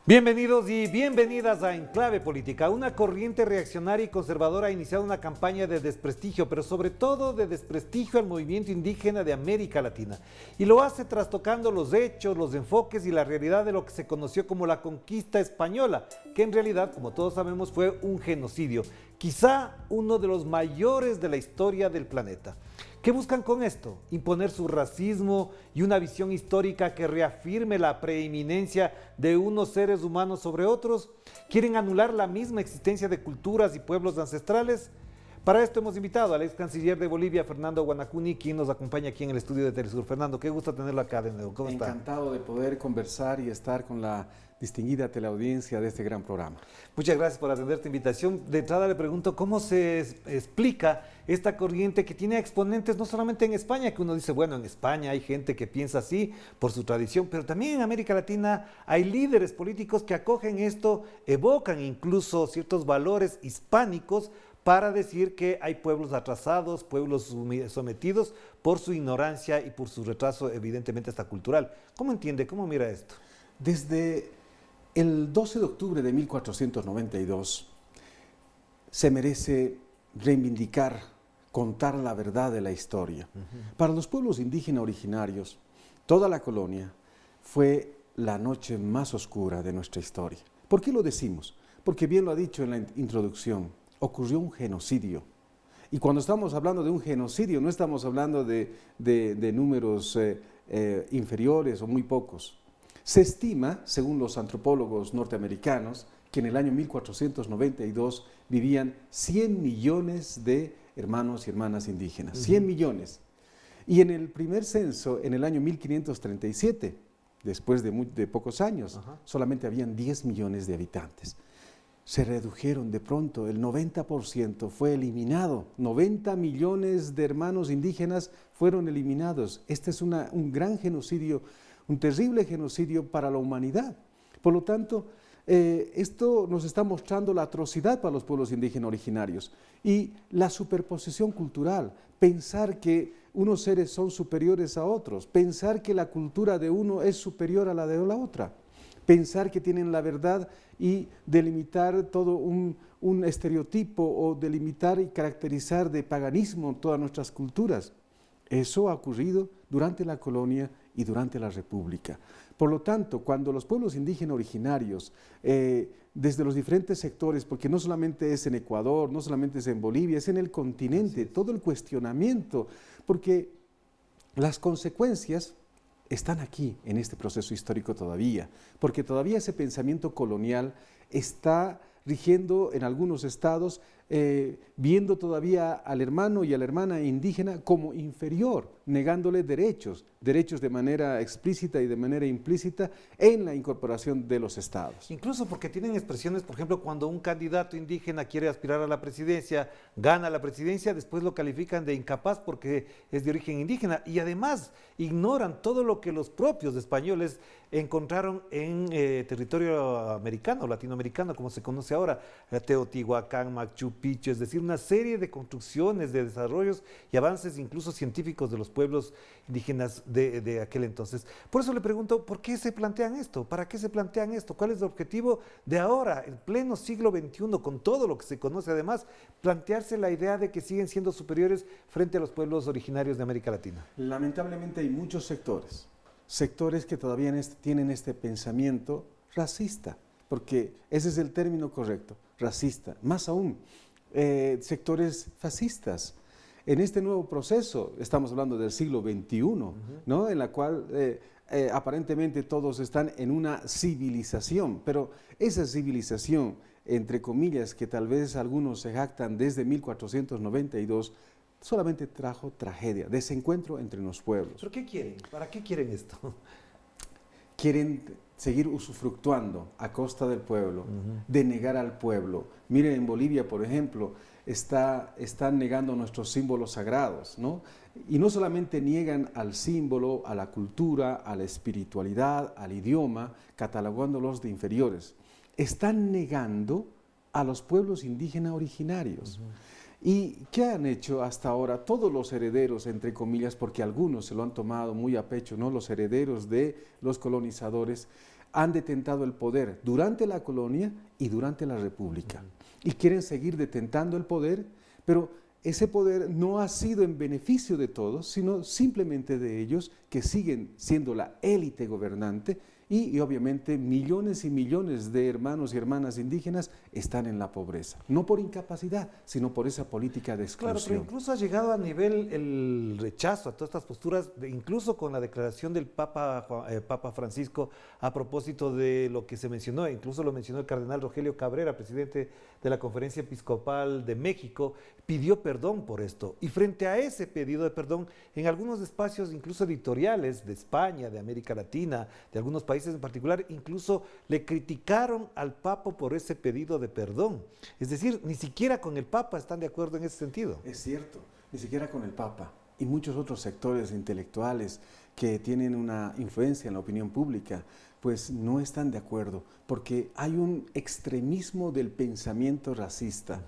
Bienvenidos y bienvenidas a Enclave Política. Una corriente reaccionaria y conservadora ha iniciado una campaña de desprestigio, pero sobre todo de desprestigio al movimiento indígena de América Latina. Y lo hace trastocando los hechos, los enfoques y la realidad de lo que se conoció como la conquista española, que en realidad, como todos sabemos, fue un genocidio, quizá uno de los mayores de la historia del planeta. ¿Qué buscan con esto? Imponer su racismo y una visión histórica que reafirme la preeminencia de unos seres humanos sobre otros. ¿Quieren anular la misma existencia de culturas y pueblos ancestrales? Para esto hemos invitado al ex canciller de Bolivia, Fernando Guanacuni, quien nos acompaña aquí en el estudio de Telesur. Fernando, qué gusto tenerlo acá de nuevo. ¿Cómo está? Encantado de poder conversar y estar con la distinguida teleaudiencia de este gran programa. Muchas gracias por atender esta invitación. De entrada le pregunto cómo se explica esta corriente que tiene exponentes no solamente en España, que uno dice, bueno, en España hay gente que piensa así por su tradición, pero también en América Latina hay líderes políticos que acogen esto, evocan incluso ciertos valores hispánicos para decir que hay pueblos atrasados, pueblos sometidos por su ignorancia y por su retraso evidentemente hasta cultural. ¿Cómo entiende, cómo mira esto? Desde el 12 de octubre de 1492 se merece reivindicar, contar la verdad de la historia. Para los pueblos indígenas originarios, toda la colonia fue la noche más oscura de nuestra historia. ¿Por qué lo decimos? Porque bien lo ha dicho en la introducción, ocurrió un genocidio. Y cuando estamos hablando de un genocidio, no estamos hablando de números inferiores o muy pocos. Se estima, según los antropólogos norteamericanos, que en el año 1492 vivían 100 millones de hermanos y hermanas indígenas. 100 millones. Y en el primer censo, en el año 1537, después de pocos años, solamente habían 10 millones de habitantes. Se redujeron de pronto, el 90% fue eliminado, 90 millones de hermanos indígenas fueron eliminados. Este es un gran genocidio, un terrible genocidio para la humanidad. Por lo tanto, esto nos está mostrando la atrocidad para los pueblos indígenas originarios y la superposición cultural, pensar que unos seres son superiores a otros, pensar que la cultura de uno es superior a la de la otra. Pensar que tienen la verdad y delimitar todo un estereotipo o delimitar y caracterizar de paganismo todas nuestras culturas. Eso ha ocurrido durante la colonia y durante la República. Por lo tanto, cuando los pueblos indígenas originarios, desde los diferentes sectores, porque no solamente es en Ecuador, no solamente es en Bolivia, es en el continente, todo el cuestionamiento, porque las consecuencias están aquí en este proceso histórico todavía, porque todavía ese pensamiento colonial está rigiendo en algunos estados, viendo todavía al hermano y a la hermana indígena como inferior, negándole derechos de manera explícita y de manera implícita en la incorporación de los estados. Incluso porque tienen expresiones, por ejemplo, cuando un candidato indígena quiere aspirar a la presidencia, gana la presidencia, después lo califican de incapaz porque es de origen indígena y además ignoran todo lo que los propios españoles encontraron en territorio americano, latinoamericano, como se conoce ahora, Teotihuacán, Machu Picchu, es decir, una serie de construcciones, de desarrollos y avances incluso científicos de los pueblos indígenas de aquel entonces. Por eso le pregunto, ¿por qué se plantean esto? ¿Para qué se plantean esto? ¿Cuál es el objetivo de ahora, en pleno siglo XXI, con todo lo que se conoce además, plantearse la idea de que siguen siendo superiores frente a los pueblos originarios de América Latina? Lamentablemente hay muchos sectores que todavía tienen este pensamiento racista, porque ese es el término correcto, racista. Más aún, sectores fascistas. En este nuevo proceso, estamos hablando del siglo XXI, ¿no? En la cual aparentemente todos están en una civilización, pero esa civilización, entre comillas, que tal vez algunos se jactan desde 1492, solamente trajo tragedia, desencuentro entre los pueblos. ¿Pero qué quieren? ¿Para qué quieren esto? Quieren seguir usufructuando a costa del pueblo, de negar al pueblo. Miren, en Bolivia, por ejemplo, están negando nuestros símbolos sagrados, ¿no? Y no solamente niegan al símbolo, a la cultura, a la espiritualidad, al idioma, catalogándolos de inferiores. Están negando a los pueblos indígenas originarios. ¿Y qué han hecho hasta ahora todos los herederos, entre comillas, porque algunos se lo han tomado muy a pecho, ¿no? Los herederos de los colonizadores han detentado el poder durante la colonia y durante la república. Y quieren seguir detentando el poder, pero ese poder no ha sido en beneficio de todos, sino simplemente de ellos, que siguen siendo la élite gobernante, y obviamente millones y millones de hermanos y hermanas indígenas están en la pobreza, no por incapacidad, sino por esa política de exclusión. Claro, pero incluso ha llegado a nivel el rechazo a todas estas posturas, incluso con la declaración del Papa Francisco a propósito de lo que se mencionó, incluso lo mencionó el cardenal Rogelio Cabrera, presidente de la Conferencia Episcopal de México, pidió perdón por esto. Y frente a ese pedido de perdón, en algunos espacios, incluso editoriales de España, de América Latina, de algunos países en particular, incluso le criticaron al Papa por ese pedido de perdón. Es decir, ni siquiera con el Papa están de acuerdo en ese sentido. Es cierto, ni siquiera con el Papa y muchos otros sectores intelectuales que tienen una influencia en la opinión pública, pues no están de acuerdo, porque hay un extremismo del pensamiento racista.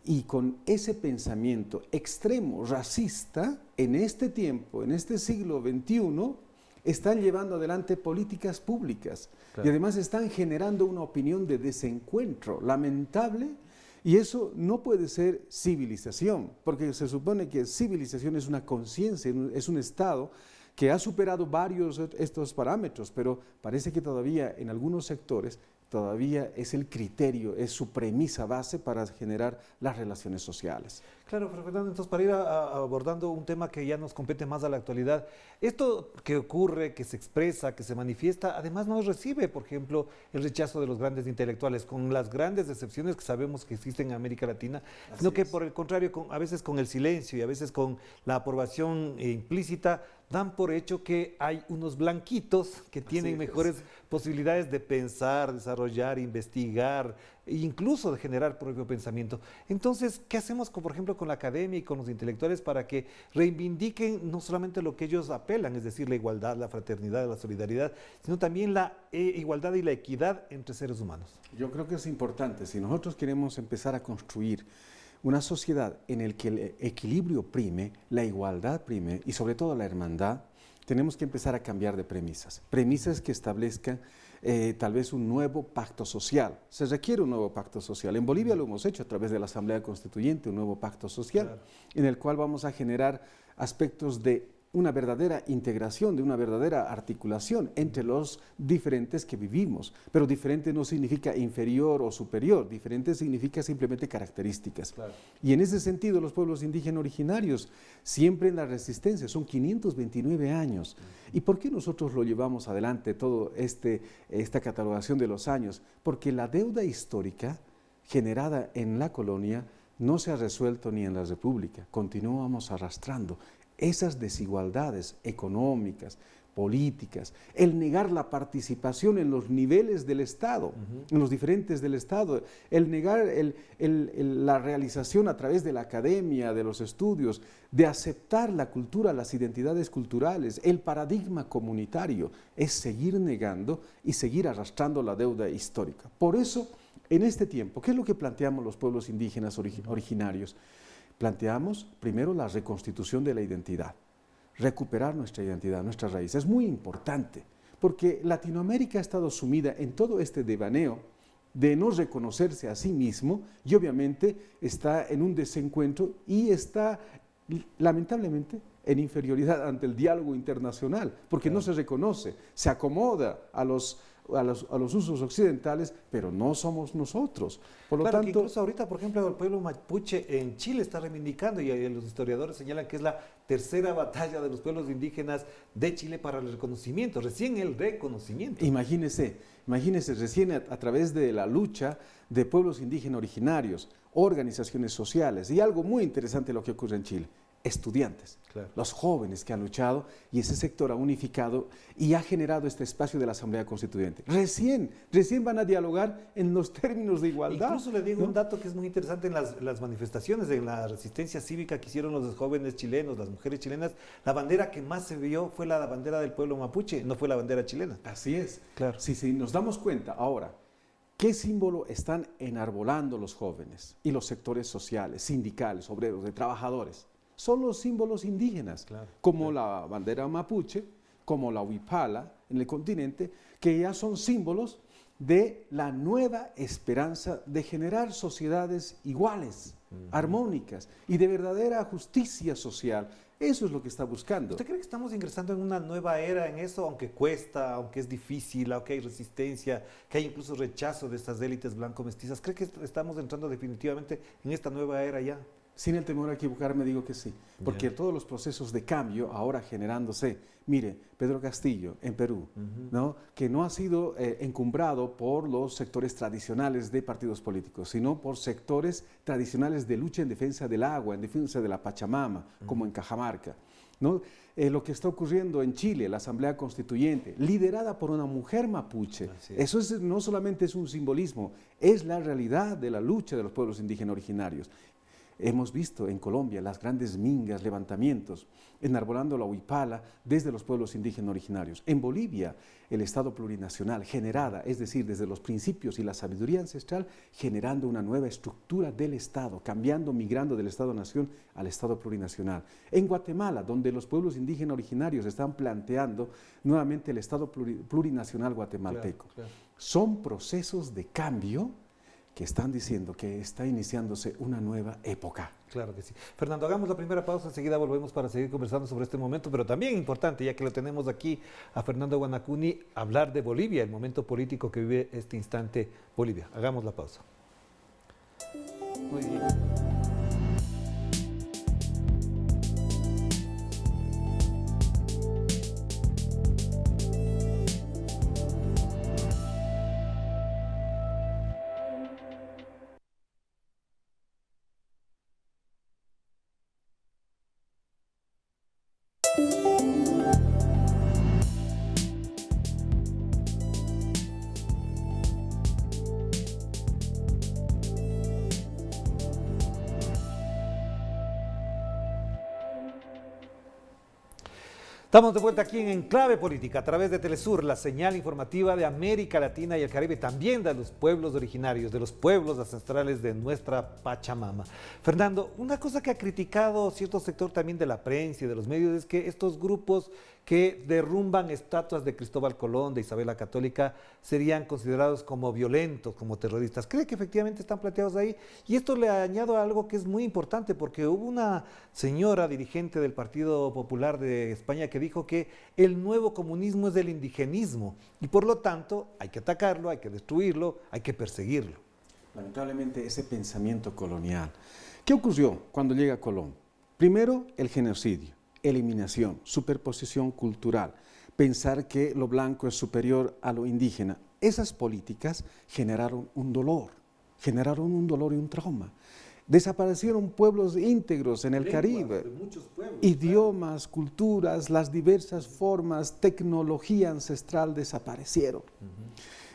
Y con ese pensamiento extremo racista, en este tiempo, en este siglo XXI, están llevando adelante políticas públicas. Claro. Y además están generando una opinión de desencuentro lamentable, y eso no puede ser civilización, porque se supone que civilización es una conciencia, es un estado que ha superado varios estos parámetros, pero parece que todavía en algunos sectores todavía es el criterio, es su premisa base para generar las relaciones sociales. Claro, pero Fernando, entonces para ir abordando un tema que ya nos compete más a la actualidad, esto que ocurre, que se expresa, que se manifiesta, además no recibe, por ejemplo, el rechazo de los grandes intelectuales, con las grandes decepciones que sabemos que existen en América Latina, sino que por el contrario, a veces con el silencio y a veces con la aprobación implícita, dan por hecho que hay unos blanquitos que tienen mejores posibilidades de pensar, desarrollar, investigar, e incluso de generar propio pensamiento. Entonces, ¿qué hacemos, por ejemplo, con la academia y con los intelectuales para que reivindiquen no solamente lo que ellos apelan, es decir, la igualdad, la fraternidad, la solidaridad, sino también la igualdad y la equidad entre seres humanos? Yo creo que es importante. Si nosotros queremos empezar a construir una sociedad en la que el equilibrio prime, la igualdad prime y sobre todo la hermandad, tenemos que empezar a cambiar de premisas. Premisas que establezcan tal vez un nuevo pacto social. Se requiere un nuevo pacto social. En Bolivia lo hemos hecho a través de la Asamblea Constituyente, un nuevo pacto social, claro, en el cual vamos a generar aspectos de una verdadera integración, de una verdadera articulación entre los diferentes que vivimos. Pero diferente no significa inferior o superior, diferente significa simplemente características. Claro. Y en ese sentido los pueblos indígenas originarios siempre en la resistencia, son 529 años. ¿Y por qué nosotros lo llevamos adelante, toda esta catalogación de los años? Porque la deuda histórica generada en la colonia no se ha resuelto ni en la República, continuamos arrastrando esas desigualdades económicas, políticas, el negar la participación en los niveles del Estado, en los diferentes del Estado, el negar la realización a través de la academia, de los estudios, de aceptar la cultura, las identidades culturales, el paradigma comunitario, es seguir negando y seguir arrastrando la deuda histórica. Por eso, en este tiempo, ¿qué es lo que planteamos los pueblos indígenas originarios? Planteamos primero la reconstitución de la identidad, recuperar nuestra identidad, nuestra raíz. Es muy importante, porque Latinoamérica ha estado sumida en todo este devaneo de no reconocerse a sí mismo y obviamente está en un desencuentro y está lamentablemente en inferioridad ante el diálogo internacional, porque no se reconoce, se acomoda a los usos occidentales, pero no somos nosotros. Por lo tanto, incluso ahorita, por ejemplo, el pueblo mapuche en Chile está reivindicando, y los historiadores señalan que es la tercera batalla de los pueblos indígenas de Chile para el reconocimiento, recién el reconocimiento. Imagínese recién a través de la lucha de pueblos indígenas originarios, organizaciones sociales, y algo muy interesante lo que ocurre en Chile. estudiantes, Claro. los jóvenes que han luchado, y ese sector ha unificado y ha generado este espacio de la Asamblea Constituyente. Recién van a dialogar en los términos de igualdad. Incluso le digo ¿no? un dato que es muy interesante en las manifestaciones, en la resistencia cívica que hicieron los jóvenes chilenos, las mujeres chilenas, la bandera que más se vio fue la bandera del pueblo mapuche, no fue la bandera chilena. Así es. Claro. Si nos damos cuenta ahora, ¿qué símbolo están enarbolando los jóvenes y los sectores sociales, sindicales, obreros, de trabajadores? Son los símbolos indígenas, Claro, como la bandera mapuche, como la huipala en el continente, que ya son símbolos de la nueva esperanza de generar sociedades iguales, armónicas y de verdadera justicia social. Eso es lo que está buscando. ¿Usted cree que estamos ingresando en una nueva era en eso, aunque cuesta, aunque es difícil, aunque hay resistencia, que hay incluso rechazo de estas élites blanco-mestizas? ¿Cree que estamos entrando definitivamente en esta nueva era ya? Sin el temor a equivocarme, digo que sí, porque todos los procesos de cambio ahora generándose, mire, Pedro Castillo en Perú, ¿no? Que no ha sido encumbrado por los sectores tradicionales de partidos políticos, sino por sectores tradicionales de lucha en defensa del agua, en defensa de la Pachamama, como en Cajamarca, ¿no? Lo que está ocurriendo en Chile, la Asamblea Constituyente, liderada por una mujer mapuche, eso no solamente es un simbolismo, es la realidad de la lucha de los pueblos indígenas originarios. Hemos visto en Colombia las grandes mingas, levantamientos, enarbolando la huipala desde los pueblos indígenas originarios. En Bolivia, el Estado plurinacional generada, es decir, desde los principios y la sabiduría ancestral, generando una nueva estructura del Estado, cambiando, migrando del Estado-nación al Estado plurinacional. En Guatemala, donde los pueblos indígenas originarios están planteando nuevamente el Estado plurinacional guatemalteco. Claro. Son procesos de cambio que están diciendo que está iniciándose una nueva época. Claro que sí. Fernando, hagamos la primera pausa, enseguida volvemos para seguir conversando sobre este momento, pero también importante, ya que lo tenemos aquí a Fernando Guanacuni, hablar de Bolivia, el momento político que vive este instante Bolivia. Hagamos la pausa. Muy bien. Estamos de vuelta aquí en Enclave Política a través de Telesur, la señal informativa de América Latina y el Caribe, también de los pueblos originarios, de los pueblos ancestrales de nuestra Pachamama. Fernando, una cosa que ha criticado cierto sector también de la prensa y de los medios es que estos grupos que derrumban estatuas de Cristóbal Colón, de Isabel la Católica, serían considerados como violentos, como terroristas. ¿Cree que efectivamente están planteados ahí? Y esto le añado algo que es muy importante, porque hubo una señora dirigente del Partido Popular de España que dijo que el nuevo comunismo es el indigenismo y por lo tanto hay que atacarlo, hay que destruirlo, hay que perseguirlo. Lamentablemente ese pensamiento colonial. ¿Qué ocurrió cuando llega Colón? Primero, el genocidio, eliminación, superposición cultural, pensar que lo blanco es superior a lo indígena. Esas políticas generaron un dolor y un trauma. Desaparecieron pueblos íntegros en el Caribe, idiomas, culturas, las diversas formas, tecnología ancestral desaparecieron.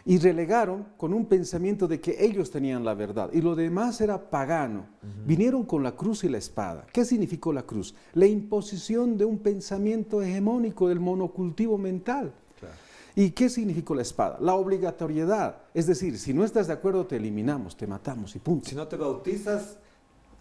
Y relegaron con un pensamiento de que ellos tenían la verdad y lo demás era pagano. Vinieron con la cruz y la espada. ¿Qué significó la cruz? La imposición de un pensamiento hegemónico del monocultivo mental. Claro. ¿Y qué significó la espada? La obligatoriedad. Es decir, si no estás de acuerdo te eliminamos, te matamos y punto. Si no te bautizas,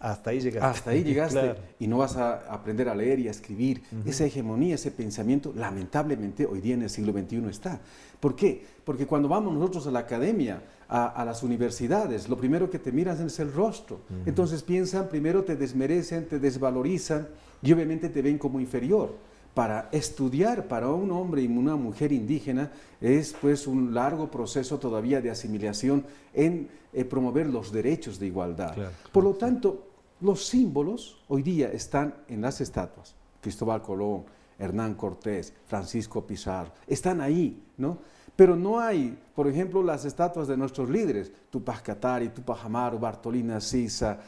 hasta ahí llegaste. Hasta ahí llegaste. Claro. Y no vas a aprender a leer y a escribir. Esa hegemonía, ese pensamiento, lamentablemente hoy día en el siglo XXI está. ¿Por qué? Porque cuando vamos nosotros a la academia, a las universidades, lo primero que te miran es el rostro. Entonces piensan, primero te desmerecen, te desvalorizan y obviamente te ven como inferior. Para estudiar para un hombre y una mujer indígena es pues un largo proceso todavía de asimilación en promover los derechos de igualdad. Claro, Por lo tanto, los símbolos hoy día están en las estatuas. Cristóbal Colón, Hernán Cortés, Francisco Pizarro, están ahí, ¿no? Pero no hay, por ejemplo, las estatuas de nuestros líderes, Tupac Katari, Tupac Amaru, Bartolina Sisa,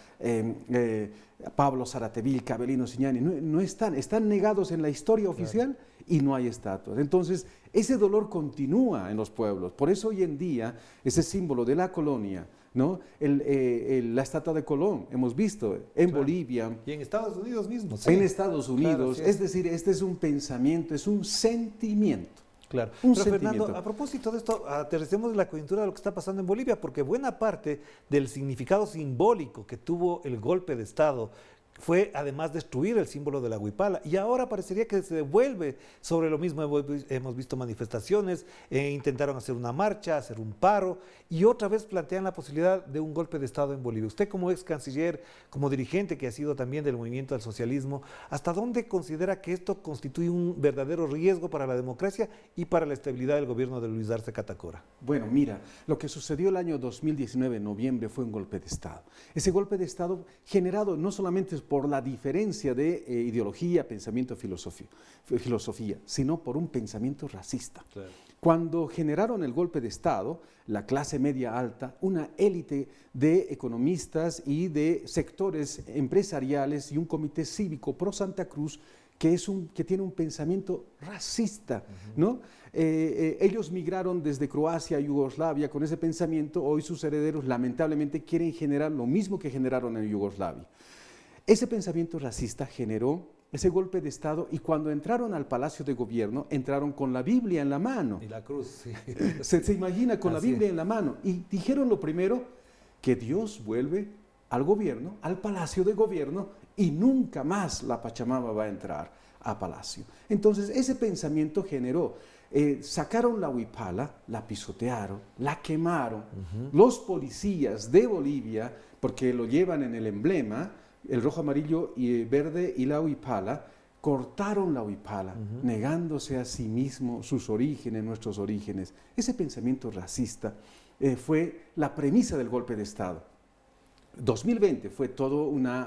Pablo Saratevil, Abelino Signani, no están negados en la historia oficial y no hay estatuas. Entonces, ese dolor continúa en los pueblos. Por eso hoy en día, ese símbolo de la colonia, ¿no? La estatua de Colón, hemos visto en Bolivia. Y en Estados Unidos mismo. Sí. En Estados Unidos, claro, es decir, este es un pensamiento, es un sentimiento. Claro. Un Pero sentimiento. Fernando, a propósito de esto, aterricemos la coyuntura de lo que está pasando en Bolivia, porque buena parte del significado simbólico que tuvo el golpe de Estado fue además destruir el símbolo de la huipala, y ahora parecería que se devuelve sobre lo mismo. Hemos visto manifestaciones, intentaron hacer una marcha, hacer un paro, y otra vez plantean la posibilidad de un golpe de Estado en Bolivia. Usted, como ex canciller, como dirigente que ha sido también del movimiento al socialismo, ¿hasta dónde considera que esto constituye un verdadero riesgo para la democracia y para la estabilidad del gobierno de Luis Arce Catacora? Bueno, mira, lo que sucedió el año 2019, en noviembre, fue un golpe de Estado. Ese golpe de Estado generado no solamente por la diferencia de ideología, pensamiento, filosofía, sino por un pensamiento racista. Claro. Cuando generaron el golpe de Estado, la clase media alta, una élite de economistas y de sectores empresariales y un comité cívico pro Santa Cruz que tiene un pensamiento racista, ¿no? Ellos migraron desde Croacia a Yugoslavia con ese pensamiento. Hoy sus herederos lamentablemente quieren generar lo mismo que generaron en Yugoslavia. Ese pensamiento racista generó ese golpe de Estado, y cuando entraron al Palacio de Gobierno, entraron con la Biblia en la mano. Y la cruz, sí. Se imagina, con la Biblia en la mano. Y dijeron lo primero, que Dios vuelve al gobierno, al Palacio de Gobierno, y nunca más la Pachamama va a entrar a Palacio. Entonces, ese pensamiento generó, sacaron la huipala, la pisotearon, la quemaron. Los policías de Bolivia, porque lo llevan en el emblema, el rojo, amarillo y verde y la huipala, cortaron la huipala, negándose a sí mismo sus orígenes, nuestros orígenes. Ese pensamiento racista fue la premisa del golpe de Estado. 2020 fue toda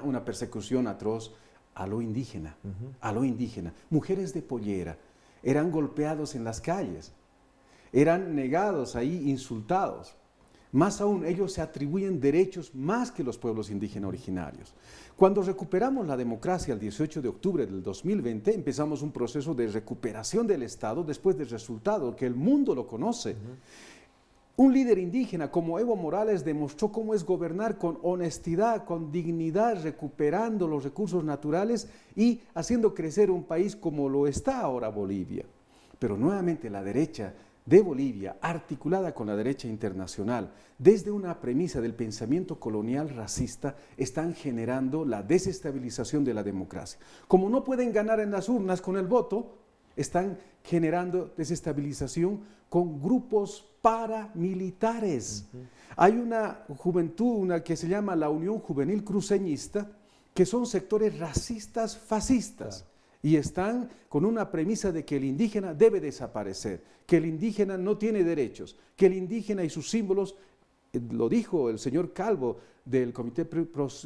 una persecución atroz a lo indígena, a lo indígena. Mujeres de pollera eran golpeados en las calles, eran negados ahí, insultados. Más aún, ellos se atribuyen derechos más que los pueblos indígenas originarios. Cuando recuperamos la democracia el 18 de octubre del 2020, empezamos un proceso de recuperación del Estado después del resultado que el mundo lo conoce. Un líder indígena como Evo Morales demostró cómo es gobernar con honestidad, con dignidad, recuperando los recursos naturales y haciendo crecer un país como lo está ahora Bolivia. Pero nuevamente la derecha de Bolivia, articulada con la derecha internacional, desde una premisa del pensamiento colonial racista, están generando la desestabilización de la democracia. Como no pueden ganar en las urnas con el voto, están generando desestabilización con grupos paramilitares. Hay una juventud, que se llama la Unión Juvenil Cruceñista, que son sectores racistas, fascistas. Claro. Y están con una premisa de que el indígena debe desaparecer, que el indígena no tiene derechos, que el indígena y sus símbolos, lo dijo el señor Calvo del Comité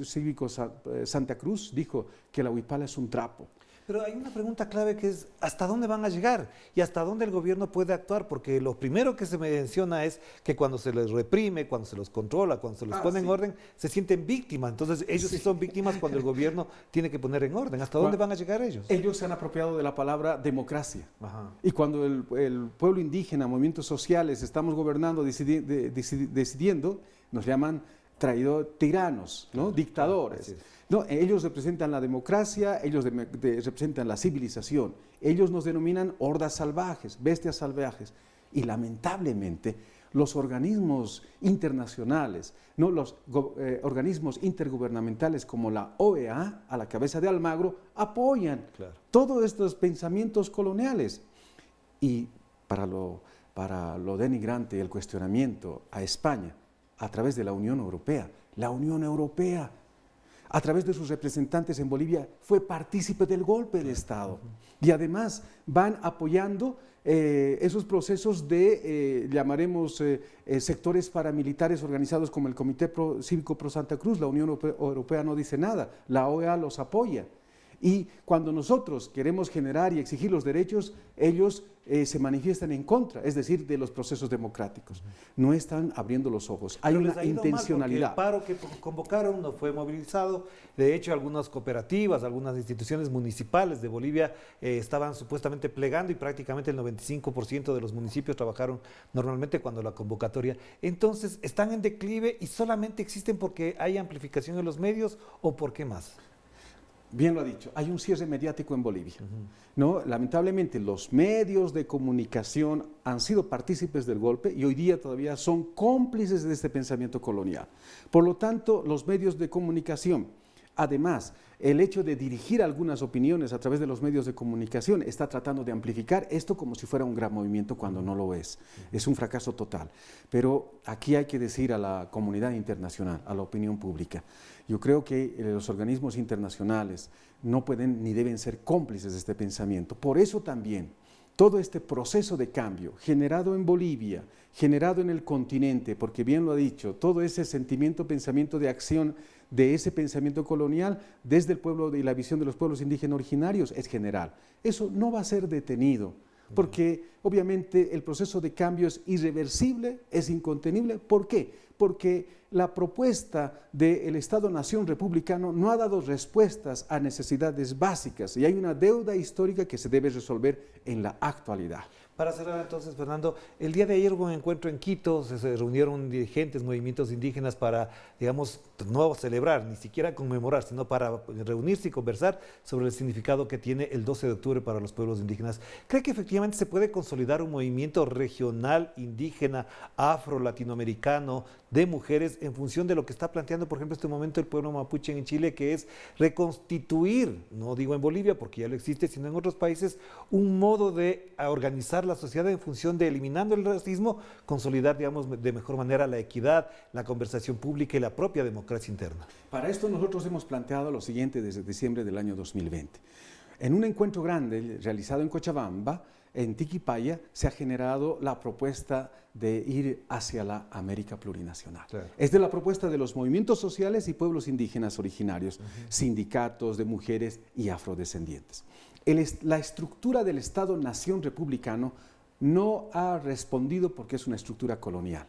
Cívico Santa Cruz, dijo que la huipala es un trapo. Pero hay una pregunta clave que es, ¿hasta dónde van a llegar? ¿Y hasta dónde el gobierno puede actuar? Porque lo primero que se menciona es que cuando se les reprime, cuando se los controla, cuando se los pone en orden, se sienten víctimas. Entonces ellos sí son víctimas cuando el gobierno tiene que poner en orden. ¿Hasta dónde van a llegar ellos? Ellos se han apropiado de la palabra democracia. Y cuando el pueblo indígena, movimientos sociales, estamos gobernando, decidiendo, nos llaman tiranos, ¿no? Dictadores. No, ellos representan la democracia, ellos representan la civilización. Ellos nos denominan hordas salvajes, bestias salvajes. Y lamentablemente los organismos internacionales, ¿no? Los organismos intergubernamentales como la OEA, a la cabeza de Almagro, apoyan todos estos pensamientos coloniales. Y para lo denigrante y el cuestionamiento a España, a través de la Unión Europea, a través de sus representantes en Bolivia, fue partícipe del golpe de Estado. Y además van apoyando esos procesos de, llamaremos, sectores paramilitares organizados como el Comité Cívico Pro Santa Cruz. La Unión Europea no dice nada, la OEA los apoya. Y cuando nosotros queremos generar y exigir los derechos, ellos se manifiestan en contra, es decir, de los procesos democráticos. No están abriendo los ojos. Hay una intencionalidad. El paro que convocaron no fue movilizado. De hecho, algunas cooperativas, algunas instituciones municipales de Bolivia estaban supuestamente plegando y prácticamente el 95% de los municipios trabajaron normalmente cuando la convocatoria. Entonces, ¿están en declive y solamente existen porque hay amplificación en los medios o por qué más? Bien lo ha dicho, hay un cierre mediático en Bolivia, ¿no? Lamentablemente los medios de comunicación han sido partícipes del golpe y hoy día todavía son cómplices de este pensamiento colonial. Por lo tanto, los medios de comunicación, además, el hecho de dirigir algunas opiniones a través de los medios de comunicación está tratando de amplificar esto como si fuera un gran movimiento cuando no lo es. Es un fracaso total. Pero aquí hay que decir a la comunidad internacional, a la opinión pública, yo creo que los organismos internacionales no pueden ni deben ser cómplices de este pensamiento. Por eso también todo este proceso de cambio generado en Bolivia, generado en el continente, porque bien lo ha dicho, todo ese sentimiento, pensamiento de acción de ese pensamiento colonial desde el pueblo y la visión de los pueblos indígenas originarios es general. Eso no va a ser detenido, porque obviamente el proceso de cambio es irreversible, es incontenible. ¿Por qué? Porque la propuesta del Estado-Nación republicano no ha dado respuestas a necesidades básicas y hay una deuda histórica que se debe resolver en la actualidad. Para cerrar entonces, Fernando, el día de ayer hubo un encuentro en Quito, se reunieron dirigentes, movimientos indígenas para, digamos, no celebrar, ni siquiera conmemorar, sino para reunirse y conversar sobre el significado que tiene el 12 de octubre para los pueblos indígenas. ¿Cree que efectivamente se puede consolidar un movimiento regional, indígena, afro-latinoamericano, de mujeres en función de lo que está planteando, por ejemplo, este momento el pueblo mapuche en Chile, que es reconstituir, no digo en Bolivia porque ya lo existe, sino en otros países, un modo de organizar la sociedad en función de, eliminando el racismo, consolidar, digamos, de mejor manera la equidad, la conversación pública y la propia democracia interna? Para esto nosotros hemos planteado lo siguiente desde diciembre del año 2020. En un encuentro grande realizado en Cochabamba, en Tiquipaya, se ha generado la propuesta de ir hacia la América plurinacional. Claro. Es de la propuesta de los movimientos sociales y pueblos indígenas originarios, sindicatos de mujeres y afrodescendientes. La estructura del Estado-Nación republicano no ha respondido porque es una estructura colonial.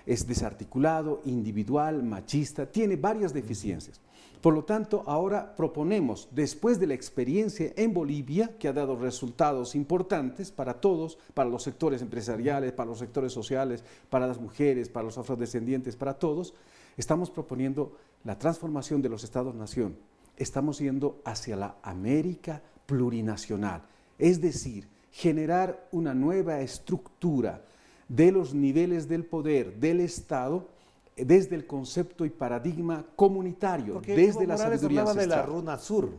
Es desarticulado, individual, machista, tiene varias deficiencias. Por lo tanto, ahora proponemos, después de la experiencia en Bolivia, que ha dado resultados importantes para todos, para los sectores empresariales, para los sectores sociales, para las mujeres, para los afrodescendientes, para todos, estamos proponiendo la transformación de los Estados-Nación. Estamos yendo hacia la América plurinacional, es decir, generar una nueva estructura de los niveles del poder del Estado desde el concepto y paradigma comunitario, porque desde la sabiduría hablaba ancestral. de la Runa Sur,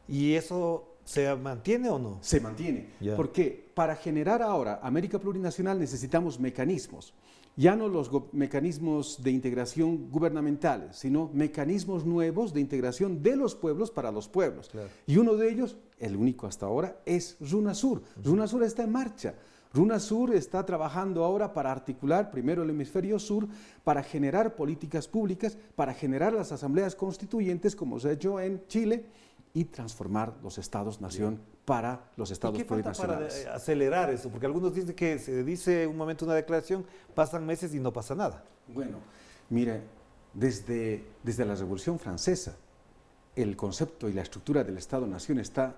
¿y eso se mantiene o no? Se mantiene, porque para generar ahora América plurinacional necesitamos mecanismos, ya no los mecanismos de integración gubernamentales, sino mecanismos nuevos de integración de los pueblos para los pueblos. Claro. Y uno de ellos, el único hasta ahora, es RUNASUR. RUNASUR está en marcha. RUNASUR está trabajando ahora para articular primero el hemisferio sur, para generar políticas públicas, para generar las asambleas constituyentes, como se ha hecho en Chile, y transformar los estados-nación para los estados plurinacionales. ¿Qué falta para acelerar eso? Porque algunos dicen que se dice un momento una declaración, pasan meses y no pasa nada. Bueno, mire, desde la Revolución Francesa, el concepto y la estructura del Estado-Nación está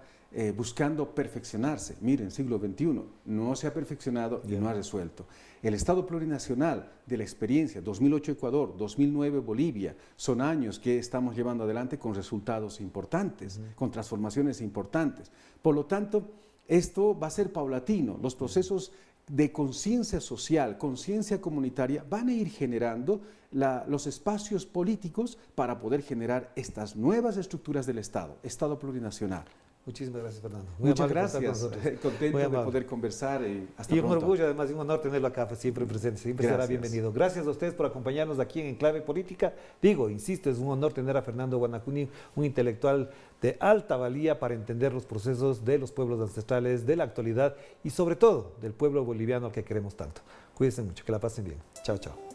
buscando perfeccionarse. Miren, siglo XXI, no se ha perfeccionado y no ha resuelto. El Estado plurinacional de la experiencia, 2008 Ecuador, 2009 Bolivia, son años que estamos llevando adelante con resultados importantes, con transformaciones importantes. Por lo tanto, esto va a ser paulatino. Los procesos de conciencia social, conciencia comunitaria, van a ir generando los espacios políticos para poder generar estas nuevas estructuras del Estado, Estado plurinacional. Muchísimas gracias, Fernando. Muchas gracias. Contento de poder conversar y hasta pronto. Un orgullo, además, y un honor tenerlo acá siempre presente. Siempre será bienvenido. Gracias a ustedes por acompañarnos aquí en Enclave Política. Digo, insisto, es un honor tener a Fernando Guanacuni, un intelectual de alta valía para entender los procesos de los pueblos ancestrales, de la actualidad y sobre todo del pueblo boliviano al que queremos tanto. Cuídense mucho, que la pasen bien. Chao, chao.